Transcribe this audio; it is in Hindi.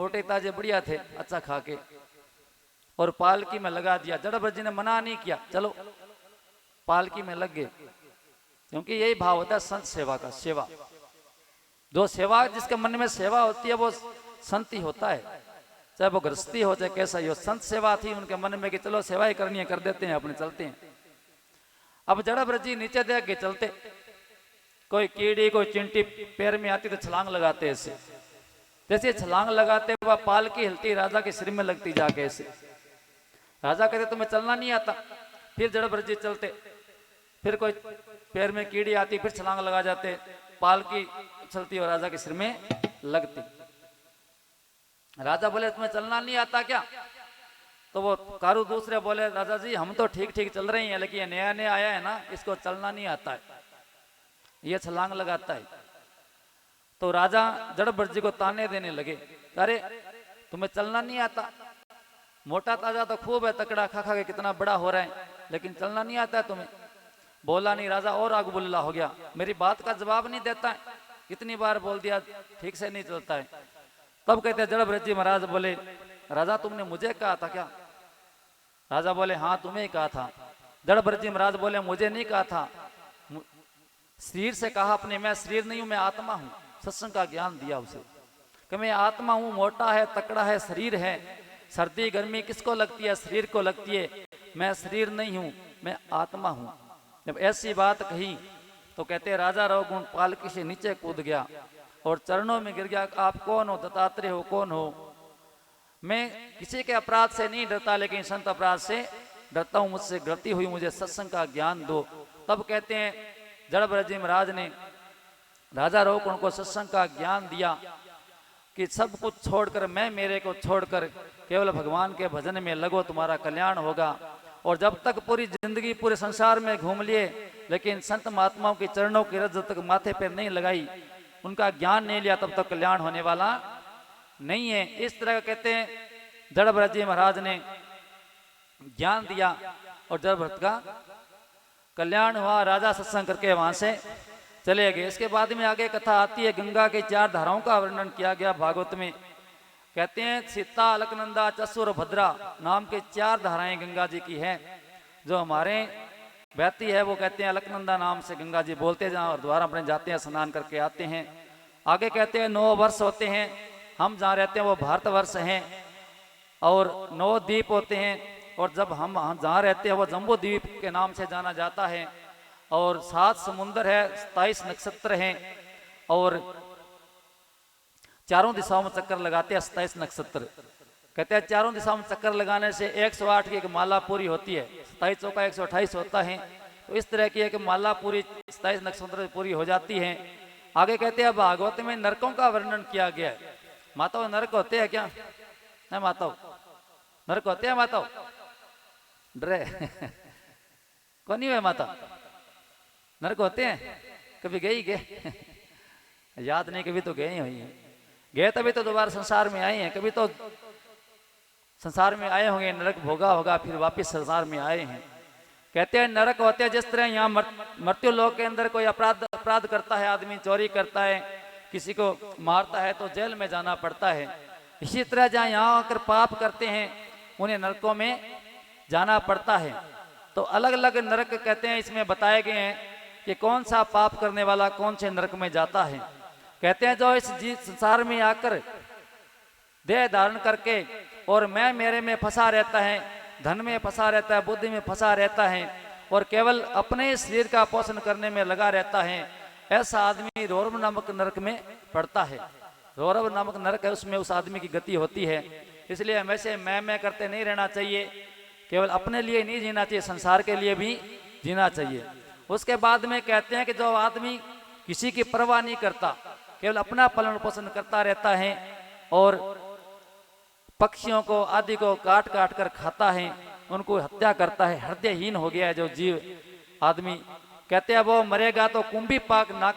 मोटे ताजे बढ़िया थे, अच्छा खा के, और पालकी में लगा दिया। जड़भरत जी ने मना नहीं किया, चलो पालकी में लग गए, क्योंकि यही भाव होता है संत सेवा का। सेवा, जो सेवा जिसके मन में सेवा होती है वो संत ही होता है, चाहे वो गृहस्थी हो चाहे कैसा ही हो। संत सेवा थी उनके मन में कि चलो सेवा ही करनी है, कर देते हैं, अपने चलते हैं। अब जड़भरत जी नीचे देख के चलते, कोई कीड़ी कोई चिंटी पैर में आती तो छलांग लगाते ऐसे, जैसे छलांग लगाते वह पालकी हिलती राजा के सिर में लगती जाके ऐसे। राजा कहते तुम्हें चलना नहीं आता। फिर जड़भरत जी चलते, फिर कोई पैर में कीड़ी आती फिर छलांग लगा जाते, पालकी चलती और राजा के सिर में लगती। राजा बोले तुम्हें चलना नहीं आता क्या? तो वो कारू दूसरे बोले राजा जी हम तो ठीक ठीक चल रहे हैं, लेकिन ये नया नया आया है ना, इसको चलना नहीं आता है, ये छलांग लगाता है। तो राजा जड़भरत जी को ताने देने लगे, अरे तुम्हें चलना नहीं आता, मोटा ताजा तो खूब है, तकड़ा खा खा के कितना बड़ा हो रहा है, लेकिन चलना नहीं आता है तुम्हें। बोला नहीं। राजा और आग बुल्ला हो गया, मेरी बात का जवाब नहीं देता है, कितनी बार बोल दिया ठीक से नहीं चलता है। तब कहते जड़भरत जी महाराज बोले राजा तुमने मुझे कहा था क्या? राजा बोले हाँ तुम्हें कहा था। जड़भरत जी महाराज बोले मुझे नहीं कहा था, शरीर से कहा अपने, मैं शरीर नहीं हूं, मैं आत्मा हूं। सत्संग का ज्ञान दिया उसे कि मैं आत्मा हूं, मोटा है तकड़ा है शरीर है, सर्दी गर्मी किसको लगती है? शरीर को लगती है, मैं शरीर नहीं हूं, मैं आत्मा हूं। जब ऐसी बात कही तो कहते राजा रवगुण पालकी से नीचे कूद गया और चरणों में गिर गया, आप कौन हो? दत्तात्रेय हो? कौन हो? मैं किसी के अपराध से नहीं डरता, लेकिन संत अपराध से डरता हूं, मुझसे गलती हुई, मुझे सत्संग का ज्ञान दो। तब कहते हैं जड़भरत जी महाराज ने राजा रवगुण को सत्संग का ज्ञान दिया कि सब कुछ छोड़कर, मैं मेरे को छोड़कर केवल भगवान के भजन में लगो, तुम्हारा कल्याण होगा। और जब तक पूरी जिंदगी पूरे संसार में घूम लिए, लेकिन संत महात्माओं के चरणों की रज जब तक माथे पर नहीं लगाई, उनका ज्ञान नहीं लिया, तब तक कल्याण होने वाला नहीं है। इस तरह कहते हैं जड़भरत जी महाराज ने ज्ञान दिया और जड़भरत का कल्याण हुआ। राजा सत्संग करके वहां से चले गए। इसके बाद में आगे कथा आती है, गंगा के 4 धाराओं का वर्णन किया गया भागवत में। कहते हैं सीता अलकनंदा चसुर भद्रा नाम के 4 धाराएं गंगा जी की हैं। जो हमारे बहती है वो कहते हैं अलकनंदा नाम से गंगा जी बोलते जहाँ और द्वारा अपने जाते हैं, स्नान करके आते हैं। आगे कहते हैं 9 वर्ष होते हैं, हम जहाँ रहते हैं वो भारतवर्ष हैं, और 9 द्वीप होते हैं, और जब हम जहाँ रहते हैं वो जम्बू द्वीप के नाम से जाना जाता है, और 7 समुंदर है, 27 नक्षत्र हैं, और चारों दिशाओं में चक्कर लगाते हैं 27 नक्षत्र। कहते हैं चारों दिशाओं में चक्कर लगाने से 108 की एक माला पूरी होती है, 27 चौका 128 होता है। तो इस तरह की एक माला पूरी 27 नक्षत्र पूरी हो जाती है। आगे कहते हैं भागवत में नरकों का वर्णन किया गया है। माताओं नरक होते हैं क्या? नहीं माताओं, नरक होते हैं माताओं? डरे कौन नहीं हुए माता? नरक होते हैं? कभी गई गए? याद नहीं, कभी तो गए ही हुई है, गए तभी तो दोबारा संसार में आए हैं, कभी तो संसार में आए होंगे, नरक भोगा होगा, फिर वापस संसार में आए हैं। कहते हैं नरक होते हैं जिस तरह यहाँ मृत्यु लोक के अंदर कोई अपराध करता है, आदमी चोरी करता है, किसी को मारता है तो जेल में जाना पड़ता है, इसी तरह जहाँ यहाँ आकर पाप करते हैं उन्हें नरकों में जाना पड़ता है। तो अलग अलग नरक कहते हैं इसमें बताए गए हैं कि कौन सा पाप करने वाला कौन से नरक में जाता है। कहते हैं जो इस संसार में आकर देह धारण करके और मैं मेरे में फंसा रहता है, धन में फंसा रहता है, बुद्धि में फंसा रहता है, और केवल अपने शरीर का पोषण करने में लगा रहता है, ऐसा आदमी रौरव नामक नरक में पड़ता है। रौरव नामक नरक है, उसमें उस आदमी की गति होती है। इसलिए हमेशा मैं करते नहीं रहना चाहिए, केवल अपने लिए नहीं जीना चाहिए, संसार के लिए भी जीना चाहिए। उसके बाद में कहते हैं कि जो आदमी किसी की परवाह नहीं करता, केवल अपना पालन पोषण करता रहता है और पक्षियों को आदि को काट काट कर खाता है, उनको हत्या करता है, हृदयहीन हो गया है जो जीव आदमी। कहते हैं वो मरेगा तो कुंभी पाक नाक